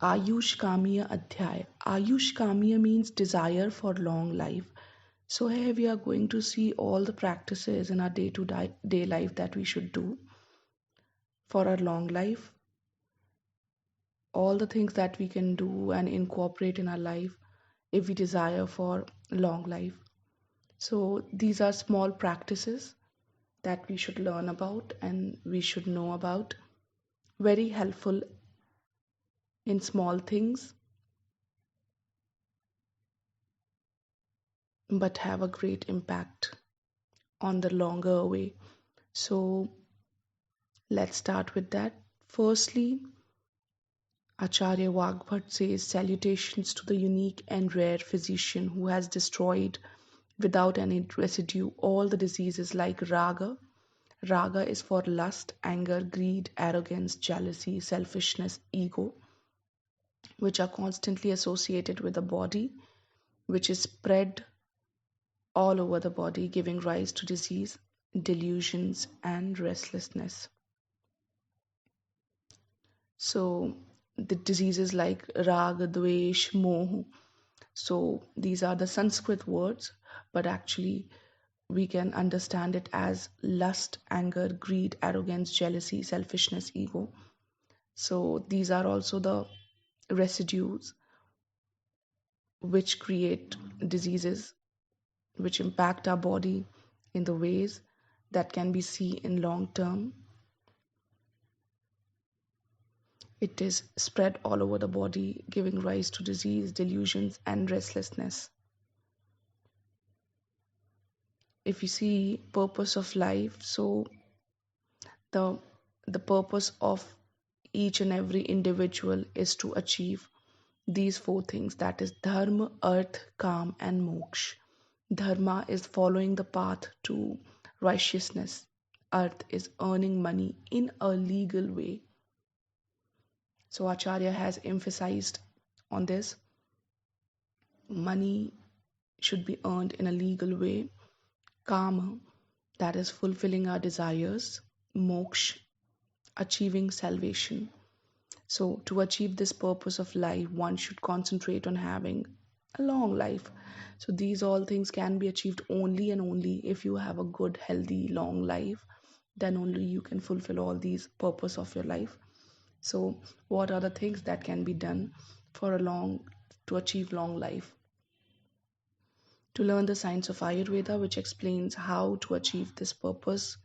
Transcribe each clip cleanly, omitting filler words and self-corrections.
Ayushkaamiya Adhyaye. Ayushkaamiya means desire for long life. So here we are going to see all the practices in our day-to-day life that we should do for our long life, all the things that we can do and incorporate in our life if we desire for long life. So these are small practices that we should learn about and we should know about. Very helpful in small things, but have a great impact on the longer way. So let's start with that. Firstly, Acharya Vagbhat says, salutations to the unique and rare physician who has destroyed without any residue all the diseases like raga. Raga is for lust, anger, greed, arrogance, jealousy, selfishness, ego, which are constantly associated with the body, which is spread all over the body, giving rise to disease, delusions, and restlessness. So, the diseases like raga, dvesh, moh. So, these are the Sanskrit words, but actually, we can understand it as lust, anger, greed, arrogance, jealousy, selfishness, ego. So, these are also the residues which create diseases which impact our body in the ways that can be seen in long term. It is spread all over the body, giving rise to disease, delusions, and restlessness. If you see purpose of life, so the the purpose of each and every individual is to achieve these four things, that is dharma, arth, kam, and moksha. Dharma is following the path to righteousness. Arth is earning money in a legal way. So Acharya has emphasized on this. Money should be earned in a legal way. Kama, that is fulfilling our desires. Moksha, achieving salvation. So to achieve this purpose of life, one should concentrate on having a long life. So these all things can be achieved only and only if you have a good, healthy, long life. Then only you can fulfill all these purpose of your life. So what are the things that can be done for a long to achieve long life? To learn the science of Ayurveda, which explains how to achieve this purpose,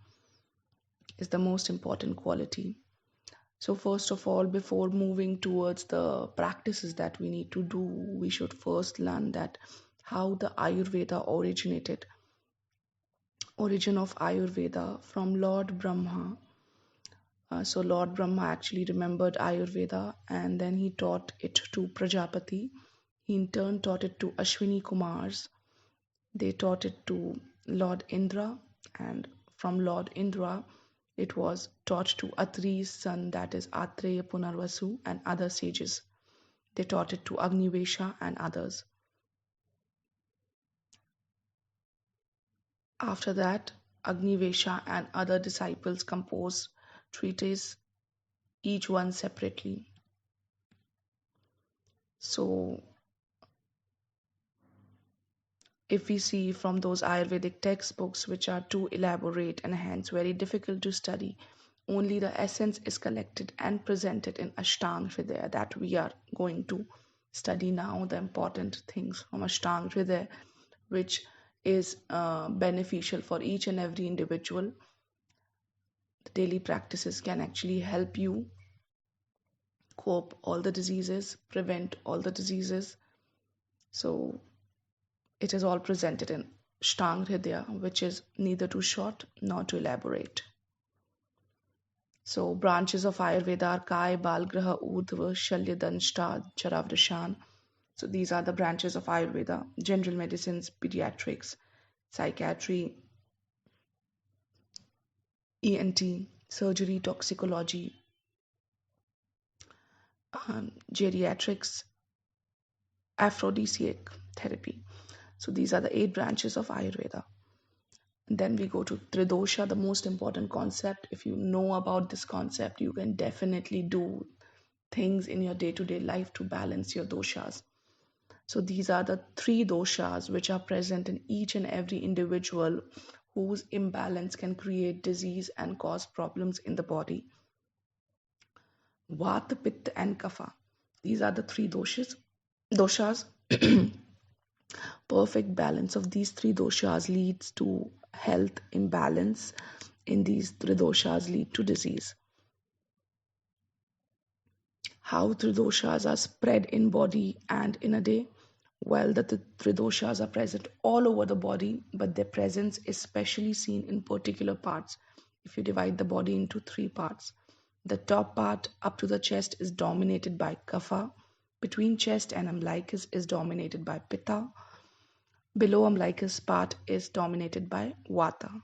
is the most important quality. So, first of all, before moving towards the practices that we need to do, we should first learn that how the Ayurveda originated. Origin of Ayurveda from Lord Brahma. So, Lord Brahma actually remembered Ayurveda and then he taught it to Prajapati. He in turn taught it to Ashwini Kumars. They taught it to Lord Indra, and from Lord Indra, it was taught to Atri's son, that is Atreya Punarvasu, and other sages. They taught it to Agnivesha and others. After that, Agnivesha and other disciples composed treatises, each one separately. So, if we see from those Ayurvedic textbooks, which are too elaborate and hence very difficult to study, only the essence is collected and presented in Ashtanga Hridaya that we are going to study now, the important things from Ashtanga Hridaya, which is beneficial for each and every individual. The daily practices can actually help you cope all the diseases, prevent all the diseases. So it is all presented in Ashtanga Hridaya, which is neither too short nor too elaborate. So branches of Ayurveda are Kai, Balgraha, Urdhva, Shalya, Danshta, Charavrishan. So these are the branches of Ayurveda: general medicines, pediatrics, psychiatry, ENT, surgery, toxicology, geriatrics, aphrodisiac therapy. So these are the 8 branches of Ayurveda. Then we go to Tridosha, the most important concept. If you know about this concept, you can definitely do things in your day-to-day life to balance your doshas. So these are the three doshas which are present in each and every individual whose imbalance can create disease and cause problems in the body. Vata, Pitta, and Kapha. These are the three doshas. Perfect balance of these three doshas leads to health. Imbalance in these three doshas lead to disease. How three doshas are spread in body and in a day? Well, the three doshas are present all over the body, but their presence is especially seen in particular parts. If you divide the body into three parts, the top part up to the chest is dominated by Kapha. Between chest and umbilicus is dominated by Pitta. Below umbilicus part is dominated by Vata.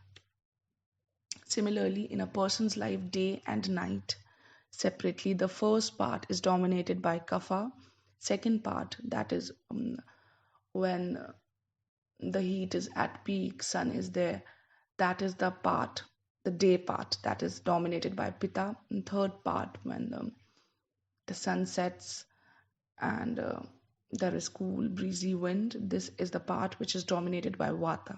Similarly, in a person's life, day and night, separately, the first part is dominated by Kapha. Second part, that is when the heat is at peak, sun is there, that is the part, the day part, that is dominated by Pitta. And third part, when the sun sets and there is cool breezy wind, this is the part which is dominated by Vata.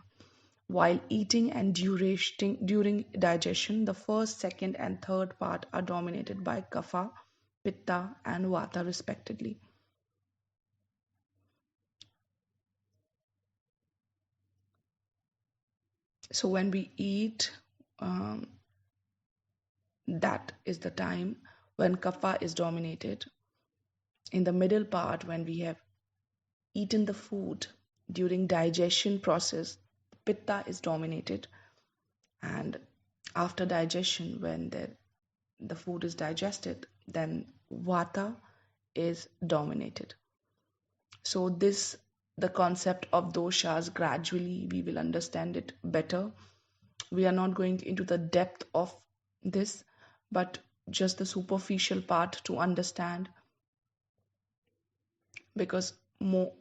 While eating and during digestion, the first, second, and third part are dominated by Kapha, Pitta, and Vata respectively. So when we eat, um, that is the time when Kapha is dominated. In the middle part, when we have eaten the food during digestion process, Pitta is dominated. And after digestion, when the food is digested, then Vata is dominated. So the concept of doshas, gradually we will understand it better. We are not going into the depth of this, but just the superficial part to understand, because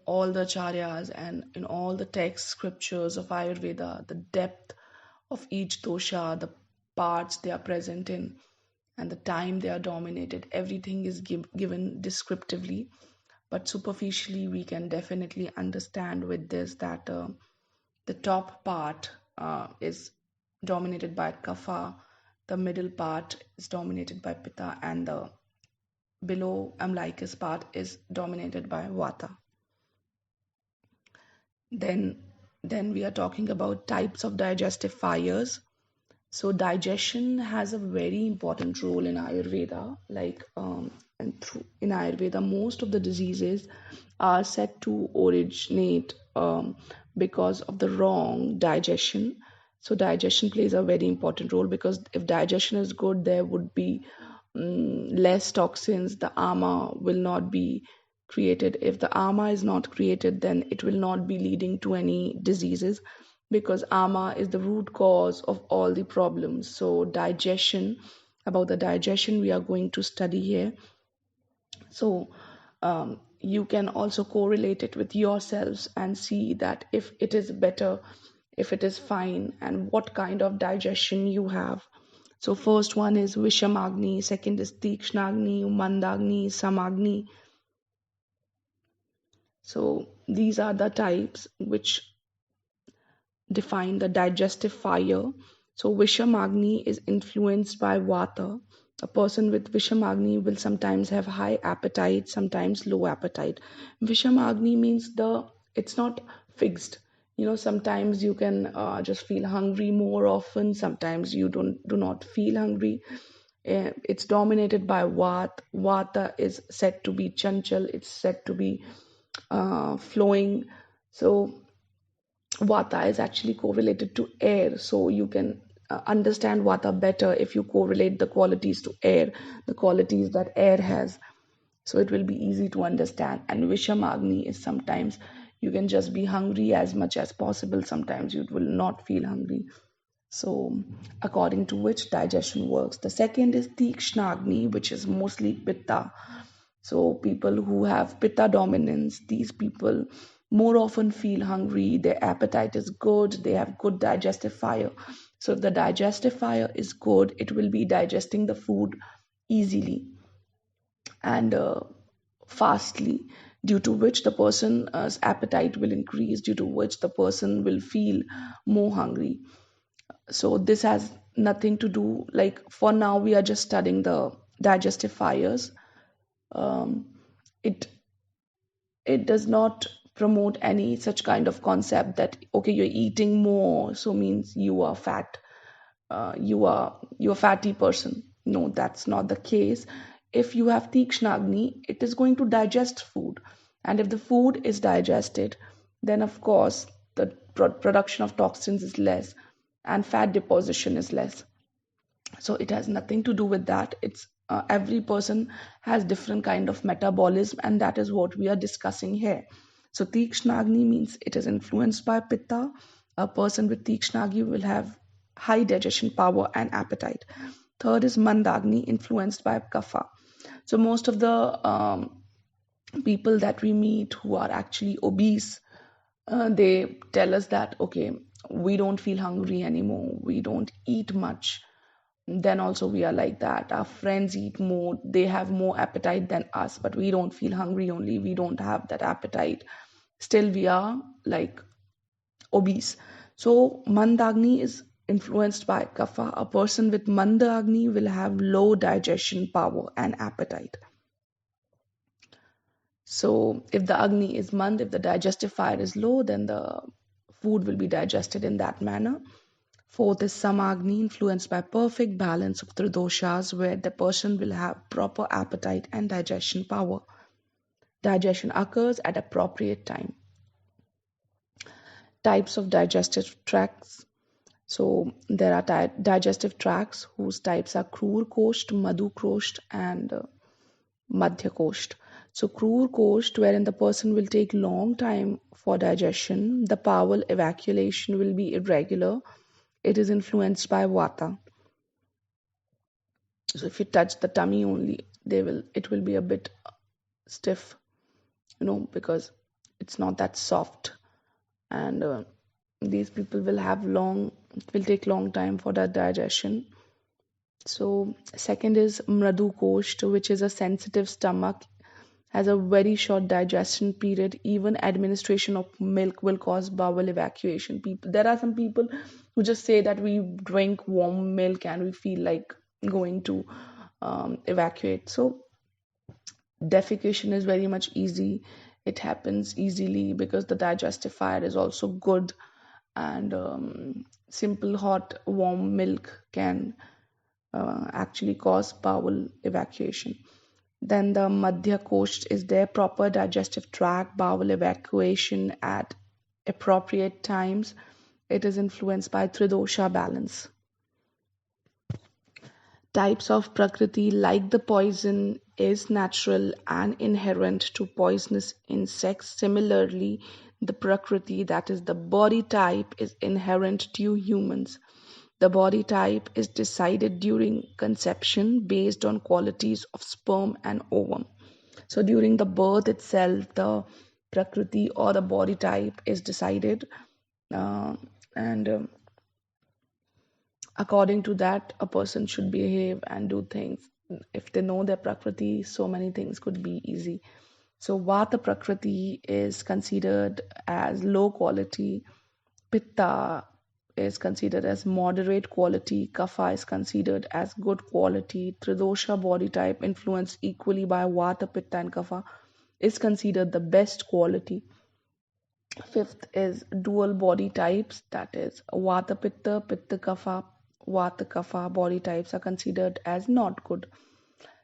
all the acharyas and in all the text scriptures of Ayurveda, the depth of each dosha, the parts they are present in, and the time they are dominated, everything is given descriptively. But superficially, we can definitely understand with this that the top part is dominated by Kapha, the middle part is dominated by Pitta, and the below umbilicus part is dominated by Vata. Then, then we are talking about types of digestive fires. So digestion has a very important role in Ayurveda. In Ayurveda, most of the diseases are said to originate because of the wrong digestion. So digestion plays a very important role, because if digestion is good, there would be less toxins. The ama will not be created. If the ama is not created, then it will not be leading to any diseases, because ama is the root cause of all the problems. So about the digestion we are going to study here. So you can also correlate it with yourselves and see that if it is better, if it is fine, and what kind of digestion you have. So first one is Vishamagni, second is Tikshnagni, Mandagni, Samagni. So these are the types which define the digestive fire. So Vishamagni is influenced by Vata. A person with Vishamagni will sometimes have high appetite, sometimes low appetite. Vishamagni means it's not fixed. Sometimes you can just feel hungry more often. Sometimes you do not feel hungry. It's dominated by Vata. Vata is said to be chanchal. It's said to be flowing. So Vata is actually correlated to air, so you can understand Vata better if you correlate the qualities to air, the qualities that air has. So it will be easy to understand. And Vishamagni is sometimes you can just be hungry as much as possible, sometimes you will not feel hungry. So, according to which digestion works. The second is Tikshnagni, which is mostly Pitta. So people who have Pitta dominance, these people more often feel hungry, their appetite is good, they have good digestive fire. So if the digestive fire is good, it will be digesting the food easily. and fastly, due to which the person's appetite will increase, due to which the person will feel more hungry. So this has nothing to do, like for now we are just studying the digestive fires. um, it it does not promote any such kind of concept that okay, you're eating more so means you are fat, you're a fatty person. No, that's not the case. If you have Tikshnagni, it is going to digest food, and if the food is digested, then of course the production of toxins is less and fat deposition is less. So it has nothing to do with that. It's every person has different kind of metabolism, and that is what we are discussing here. So Tikshnagni means it is influenced by Pitta. A person with Tikshnagni will have high digestion power and appetite. Third is Mandagni, influenced by Kapha. So most of the people that we meet who are actually obese, they tell us that okay, we don't feel hungry anymore, we don't eat much. Then also we are like that, our friends eat more, they have more appetite than us, but we don't feel hungry, only we don't have that appetite, still we are like obese. So Mandagni is influenced by Kapha. A person with Mandagni will have low digestion power and appetite. So if the Agni is Mand, if the digestive fire is low, then the food will be digested in that manner. Fourth is Samagni, influenced by perfect balance of the doshas, where the person will have proper appetite and digestion power. Digestion occurs at appropriate time. Types of digestive tracts. So there are digestive tracts whose types are Krur Kosht, Madhu Kosht, and Madhya Kosht. So Krur Kosht, wherein the person will take long time for digestion, the bowel evacuation will be irregular. It is influenced by Vata. So if you touch the tummy only, it will be a bit stiff, because it's not that soft, and these people will it will take long time for that digestion. So second is Mradu Kosht, which is a sensitive stomach, has a very short digestion period. Even administration of milk will cause bowel evacuation. There are some people who just say that we drink warm milk and we feel like going to evacuate. So defecation is very much easy. It happens easily because the digestive fire is also good, and simple hot warm milk can actually cause bowel evacuation. Then the Madhya Kosht is their proper digestive tract, bowel evacuation at appropriate times. It is influenced by Tridosha balance. Types of Prakriti, like the poison, is natural and inherent to poisonous insects. Similarly, the Prakriti, that is the body type, is inherent to humans. The body type is decided during conception based on qualities of sperm and ovum. So during the birth itself, the Prakriti or the body type is decided, and according to that, a person should behave and do things. If they know their Prakriti, so many things could be easy. So Vata Prakriti is considered as low quality, Pitta is considered as moderate quality, Kapha is considered as good quality, Tridosha body type influenced equally by Vata, Pitta and Kapha is considered the best quality. Fifth is dual body types, that is Vata Pitta, Pitta Kapha, Vata Kapha body types are considered as not good.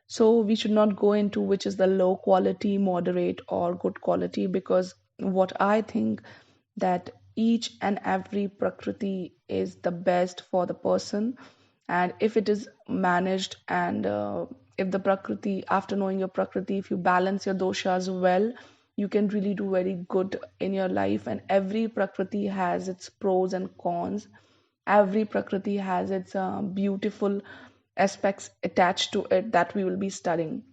So we should not go into which is the low quality, moderate, or good quality, because what I think that each and every Prakriti is the best for the person, and if it is managed, and if the Prakriti, after knowing your Prakriti, if you balance your doshas well, you can really do very good in your life. And every Prakriti has its pros and cons. Every Prakriti has its beautiful aspects attached to it that we will be studying.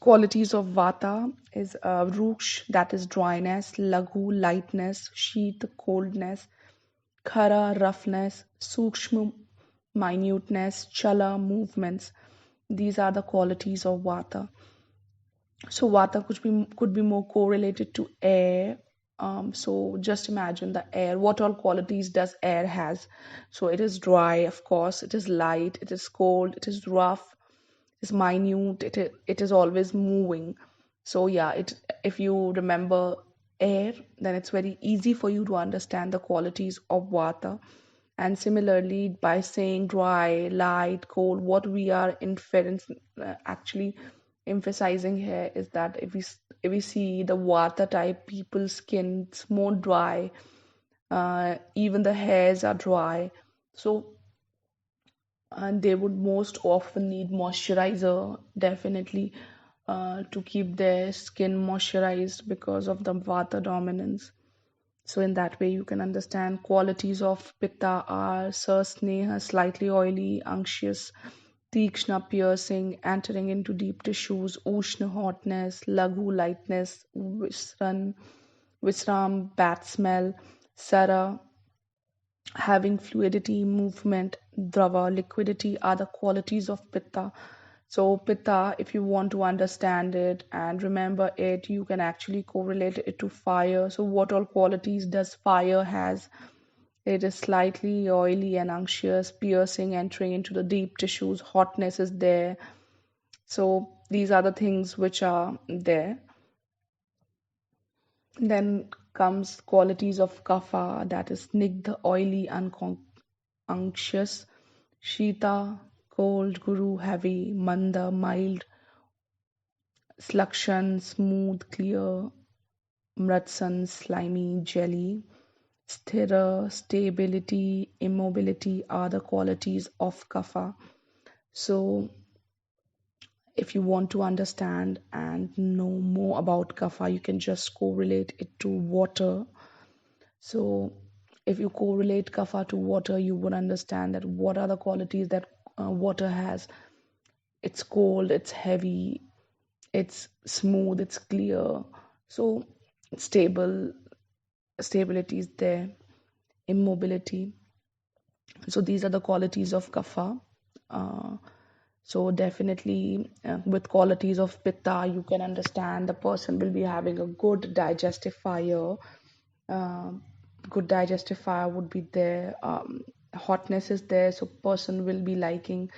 Qualities of Vata is Ruksh, that is dryness, Laghu, lightness, Sheet, coldness, Khara, roughness, Sukshma, minuteness, Chala, movements. these are the qualities of vata. So vata could be more correlated to air. So just imagine the air. What all qualities does air has? So it is dry, of course. It is light. It is cold. It is rough. It is minute. It is always moving. So yeah, it if you remember air, then it's very easy for you to understand the qualities of vata. And similarly, by saying dry, light, cold, what we are actually emphasizing here is that if we see the vata type people's skin's more dry, even the hairs are dry, so and they would most often need moisturizer, definitely, to keep their skin moisturized because of the vata dominance. So in that way, you can understand qualities of Pitta are Sasneha, slightly oily, anxious, Tikshna, piercing, entering into deep tissues, Ushna, hotness, Laghu, lightness, Visram, bad smell, Sara, having fluidity, movement, Drava, liquidity are the qualities of Pitta. So, Pitta, if you want to understand it and remember it, you can actually correlate it to fire. So, what all qualities does fire has? It is slightly oily and anxious, piercing, entering into the deep tissues, hotness is there. So, these are the things which are there. Then comes qualities of kapha, that is snigdha, oily, unctuous, shita, cold, guru, heavy, manda, mild, slakshan, smooth, clear, mratsan, slimy, jelly, sthira, stability, immobility are the qualities of kapha. So, if you want to understand and know more about kapha, you can just correlate it to water. So, if you correlate kapha to water, you would understand that what are the qualities that water has. It's cold, it's heavy, it's smooth, it's clear. So, stable, stability is there, immobility. So, these are the qualities of kapha. Uh, so, definitely, with qualities of pitta, you can understand the person will be having a good digestive fire. Um, Good digestive fire would be there. Hotness is there, so person will be liking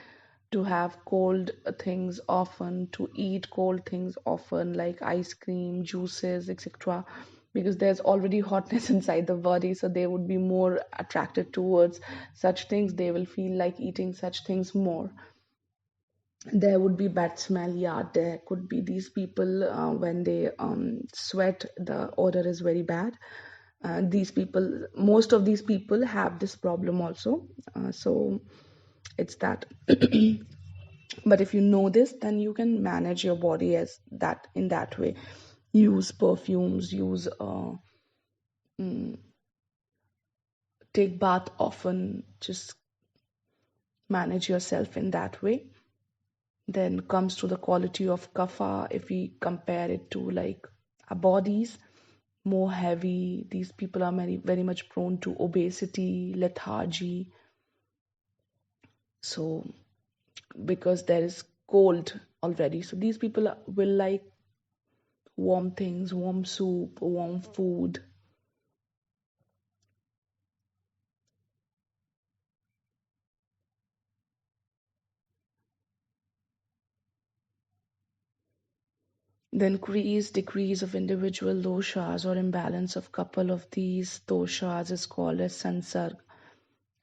to have cold things often, to eat cold things often, like ice cream, juices, etc. Because there's already hotness inside the body, so they would be more attracted towards such things. They will feel like eating such things more. There would be bad smell, yeah. There could be these people when they sweat, the odor is very bad. These people, most of these people have this problem also. So it's that. But if you know this, then you can manage your body as that in that way. Use perfumes, use mm, take bath often, just manage yourself in that way. Then comes to the quality of kapha. If we compare it to like our bodies, more heavy, these people are very much prone to obesity, lethargy. So because there is cold already, so these people will like warm things, warm soup, warm food. Then increase decrease of individual doshas or imbalance of couple of these doshas is called as sansarg,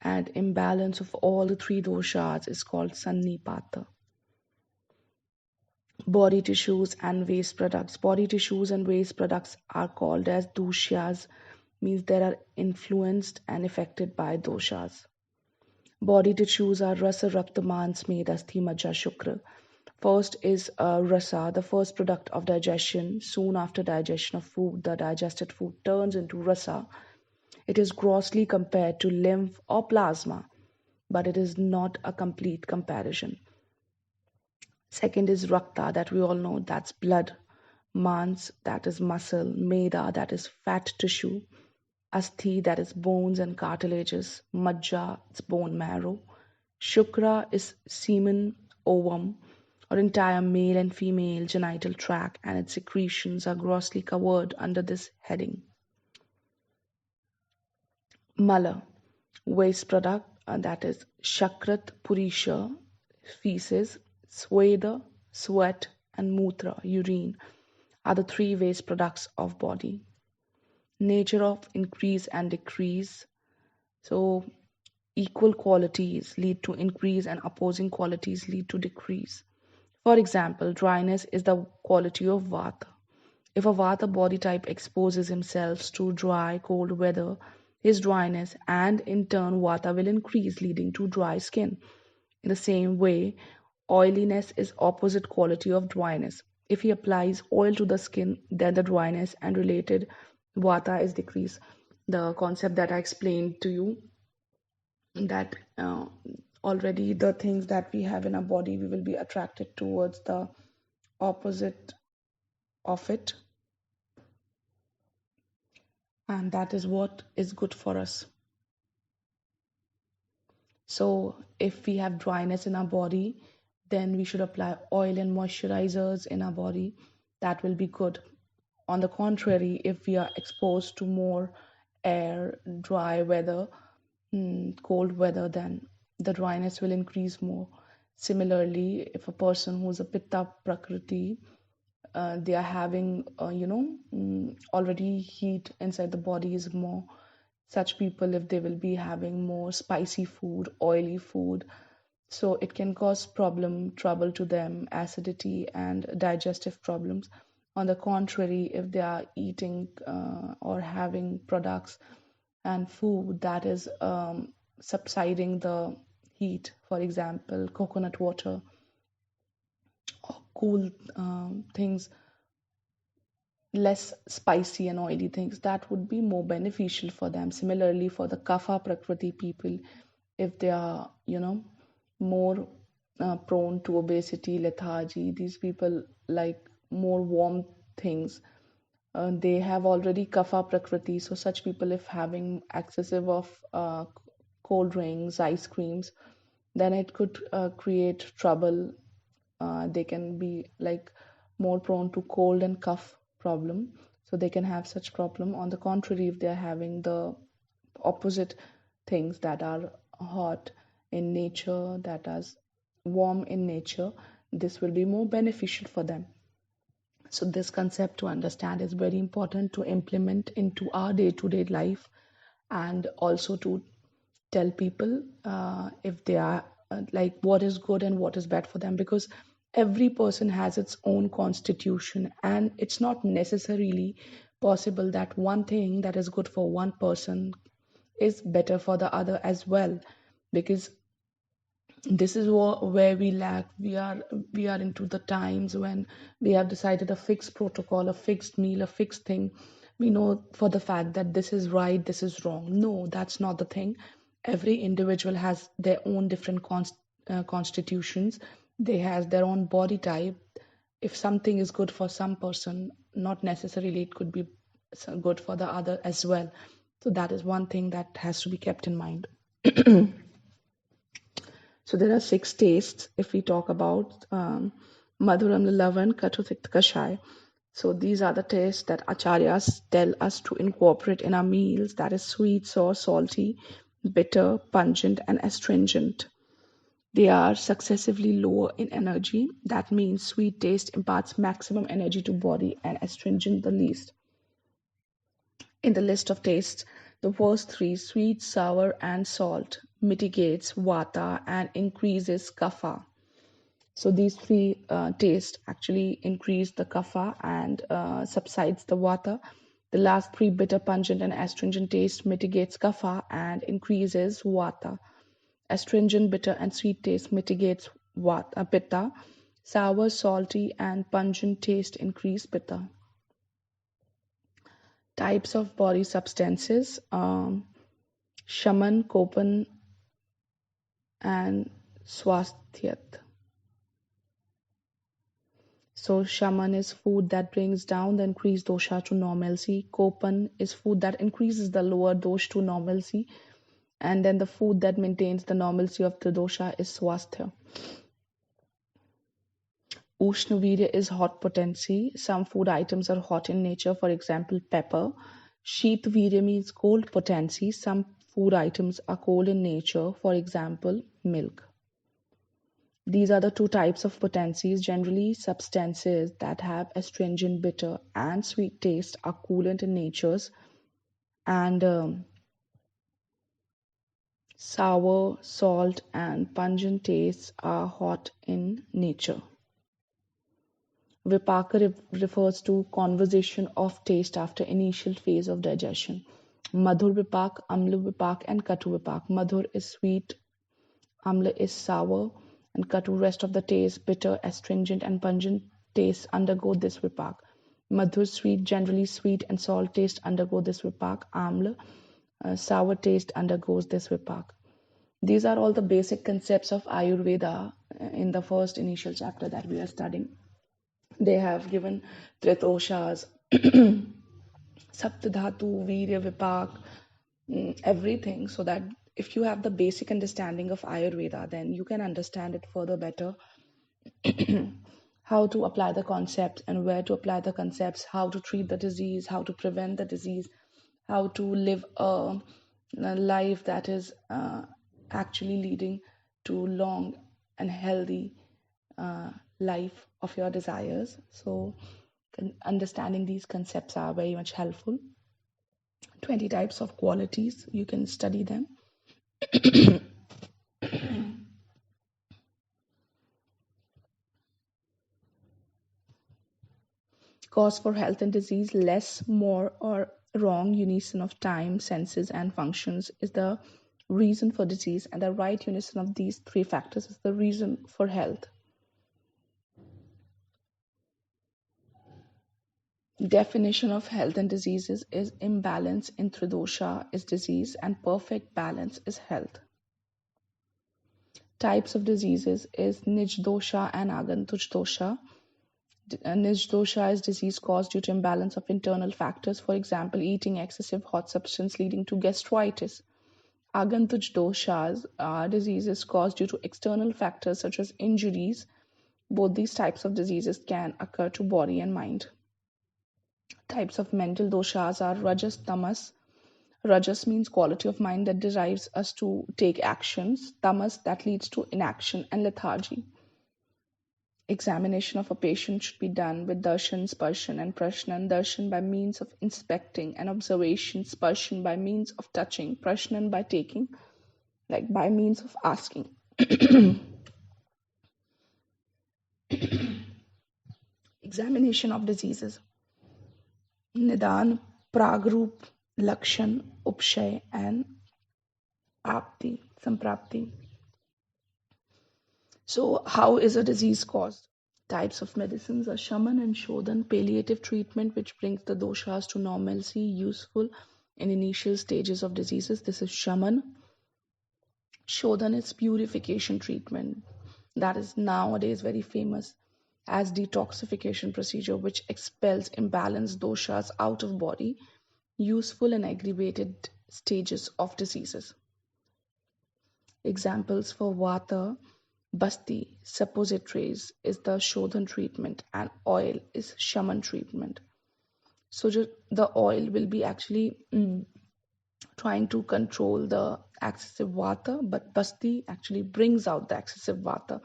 and imbalance of all the three doshas is called sannipata. Body tissues and waste products. Body tissues and waste products are called as doshyas, means they are influenced and affected by doshas. Body tissues are rasa, rakta, mans, med, asthi, majja, shukra. First is rasa, the first product of digestion. Soon after digestion of food, the digested food turns into rasa. It is grossly compared to lymph or plasma, but it is not a complete comparison. Second is rakta, that we all know, that's blood. Mans, that is muscle. Meda, that is fat tissue. Asthi, that is bones and cartilages. Majja, it's bone marrow. Shukra is semen, ovum. or entire male and female genital tract and its secretions are grossly covered under this heading. Mala, waste product, that is Shakrat Purisha, feces, Sweda, sweat, and Mutra, urine, are the three waste products of body. Nature of increase and decrease. So equal qualities lead to increase and opposing qualities lead to decrease. For example, dryness is the quality of Vata. If a Vata body type exposes himself to dry, cold weather, his dryness and in turn Vata will increase, leading to dry skin. In the same way, oiliness is opposite quality of dryness. If he applies oil to the skin, then the dryness and related Vata is decreased. The concept that I explained to you, that already the things that we have in our body, we will be attracted towards the opposite of it, and that is what is good for us. So if we have dryness in our body, then we should apply oil and moisturizers in our body. That will be good. On the contrary, if we are exposed to more air, dry weather, cold weather, then the dryness will increase more. Similarly, if a person who's a Pitta Prakriti, they are having, already heat inside the body is more. Such people, if they will be having more spicy food, oily food, so it can cause trouble to them, acidity and digestive problems. On the contrary, if they are eating or having products and food that is subsiding the heat, for example, coconut water or cool things, less spicy and oily things, that would be more beneficial for them. Similarly, for the Kapha Prakriti people, if they are, more prone to obesity, lethargy, these people like more warm things. They have already Kapha Prakriti, so such people, if having excessive of cold drinks, ice creams, then it could create trouble. They can be like more prone to cold and cough problem, so they can have such problem. On the contrary, if they are having the opposite things that are hot in nature, that is warm in nature, this will be more beneficial for them. So this concept to understand is very important to implement into our day-to-day life, and also to tell people if they are like what is good and what is bad for them, because every person has its own constitution, and it's not necessarily possible that one thing that is good for one person is better for the other as well, because this is where we lack. We are into the times when we have decided a fixed protocol, a fixed meal, a fixed thing. We know for the fact that this is right, this is wrong. No, that's not the thing. Every individual has their own different constitutions. They has their own body type. If something is good for some person, not necessarily it could be good for the other as well. So that is one thing that has to be kept in mind. So there are 6 tastes if we talk about Madhuram Lavan Katutik Kashai. So these are the tastes that acharyas tell us to incorporate in our meals, that is sweet, sour, salty, bitter, pungent, and astringent. They are successively lower in energy. That means sweet taste imparts maximum energy to body and astringent the least. In the list of tastes, the first 3, sweet, sour, and salt, mitigates vata and increases kapha. So these 3 tastes actually increase the kapha and subsides the vata. The last 3, bitter, pungent, and astringent taste, mitigates kapha and increases vata. Astringent, bitter, and sweet taste mitigates vata, pitta. Sour, salty, and pungent taste increase pitta. Types of body substances: shaman, kopan, and swasthiyat. So shaman is food that brings down the increased dosha to normalcy. Kopan is food that increases the lower dosh to normalcy. And then the food that maintains the normalcy of the dosha is swasthya. Ushnavirya is hot potency. Some food items are hot in nature, for example, pepper. Sheetvirya means cold potency. Some food items are cold in nature, for example, milk. These are the two types of potencies. Generally, substances that have astringent, bitter, and sweet taste are coolant in natures, and sour, salt, and pungent tastes are hot in nature. Vipaka refers to conversation of taste after initial phase of digestion. Madhur Vipak, Amla Vipak, and Katu Vipak. Madhur is sweet, Amla is sour, and Katu, rest of the taste, bitter, astringent, and pungent tastes undergo this Vipak. Madhur, sweet, generally sweet, and salt taste undergo this Vipak. Amla, sour taste undergoes this Vipak. These are all the basic concepts of Ayurveda in the first initial chapter that we are studying. They have given Tritoshas, Saptadhatu, Virya, Vipak, everything, so that if you have the basic understanding of Ayurveda, then you can understand it further better. How to apply the concepts and where to apply the concepts, how to treat the disease, how to prevent the disease, how to live a life that is actually leading to long and healthy life of your desires. So understanding these concepts are very much helpful. 20 types of qualities, you can study them. Cause for health and disease: less, more, or wrong unison of time, senses, and functions is the reason for disease, and the right unison of these three factors is the reason for health. Definition of health and diseases is imbalance in Tridosha is disease and perfect balance is health. Types of diseases is Nij dosha and Agantuj dosha. Nij dosha is disease caused due to imbalance of internal factors, for example, eating excessive hot substance leading to gastritis. Agantuj doshas are diseases caused due to external factors such as injuries. Both these types of diseases can occur to body and mind. Types of mental doshas are Rajas, Tamas. Rajas means quality of mind that drives us to take actions. Tamas, that leads to inaction and lethargy. Examination of a patient should be done with darshan, sparshan, and prashnan. Darshan by means of inspecting and observation, sparshan by means of touching, prashnan by taking, like by means of asking. Examination of diseases: Nidan, Pragrup, Lakshan, Upshay, and Apti, Samprapti. So, how is a disease caused? Types of medicines are Shaman and Shodhan, palliative treatment which brings the doshas to normalcy, useful in initial stages of diseases. This is Shaman. Shodhan is purification treatment that is nowadays very famous as detoxification procedure which expels imbalanced doshas out of body, useful in aggravated stages of diseases. Examples for Vata: Basti, suppositories is the Shodhan treatment and oil is Shaman treatment. So the oil will be actually trying to control the excessive Vata, but Basti actually brings out the excessive Vata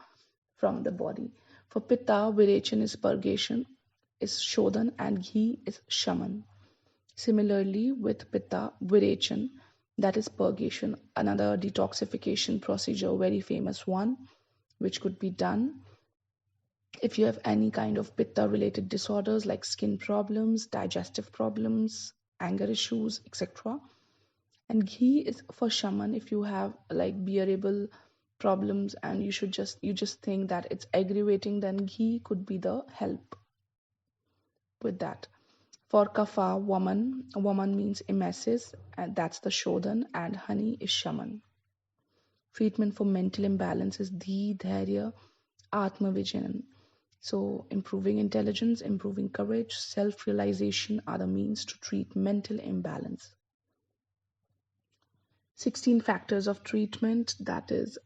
from the body. For Pitta, Virechana is purgation, is Shodhan, and Ghee is Shaman. Similarly, with Pitta, Virechana, that is purgation, another detoxification procedure, very famous one, which could be done if you have any kind of Pitta related disorders like skin problems, digestive problems, anger issues, etc. And Ghee is for Shaman if you have like bearable problems and you just think that it's aggravating, then Ghee could be the help with that. For Kapha, woman means emesis, and that's the Shodhan, and honey is Shaman. Treatment for mental imbalance is Dharya, Atma Vijayan. So, improving intelligence, improving courage, self realization are the means to treat mental imbalance. 16 factors of treatment, that is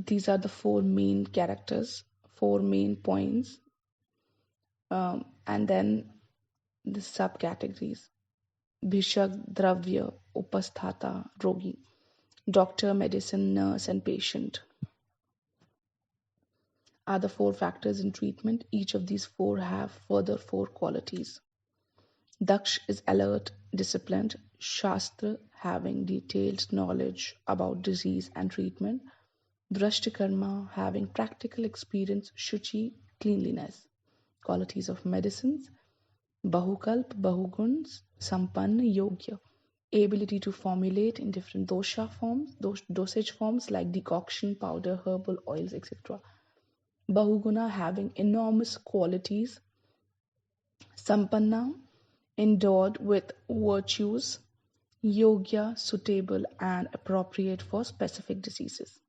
These are the four main characters, four main points, and then the subcategories. Bhishak, Dravya, Upasthata, Rogi. Doctor, medicine, nurse, and patient are the four factors in treatment. Each of these four have further four qualities. Daksh is alert, disciplined, Shastra having detailed knowledge about disease and treatment, Drashtikarma having practical experience, Shuchi, cleanliness. Qualities of medicines, Bahukalp, Bahuguns, Sampanna, Yogya. Ability to formulate in different dosha forms, dosage forms like decoction, powder, herbal oils, etc. Bahuguna having enormous qualities, Sampanna endowed with virtues, Yogya suitable and appropriate for specific diseases.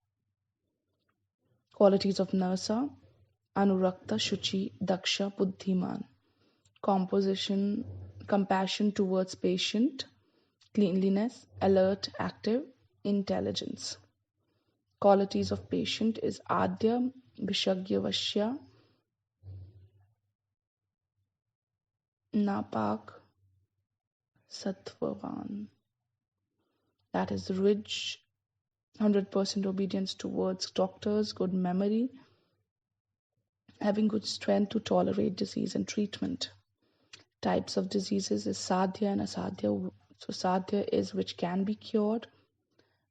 Qualities of Narsa, Anurakta, Shuchi, Daksha, Buddhiman. Composition, compassion towards patient, cleanliness, alert, active, intelligence. Qualities of patient is Adya, Vishagyavashya, Napak, Sattvavan. That is rich, 100% obedience towards doctors, good memory, having good strength to tolerate disease and treatment. Types of diseases is Sadhya and Asadhya. So Sadhya is which can be cured,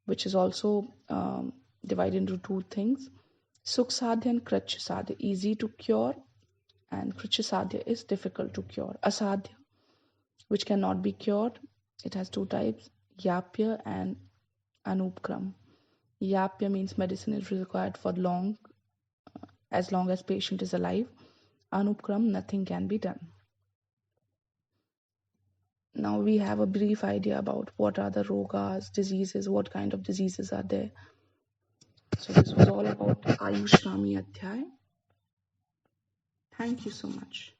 which is also divided into two things. Sukh Sadhya and Krich Sadhya, easy to cure, and Krich Sadhya is difficult to cure. Asadhya, which cannot be cured, it has two types, Yapya and Anupkram. Yapya means medicine is required for as long as patient is alive. Anupkram, nothing can be done. Now we have a brief idea about what are the rogas, diseases, what kind of diseases are there. So this was all about Ayushkaamiya Adhyaye. Thank you so much.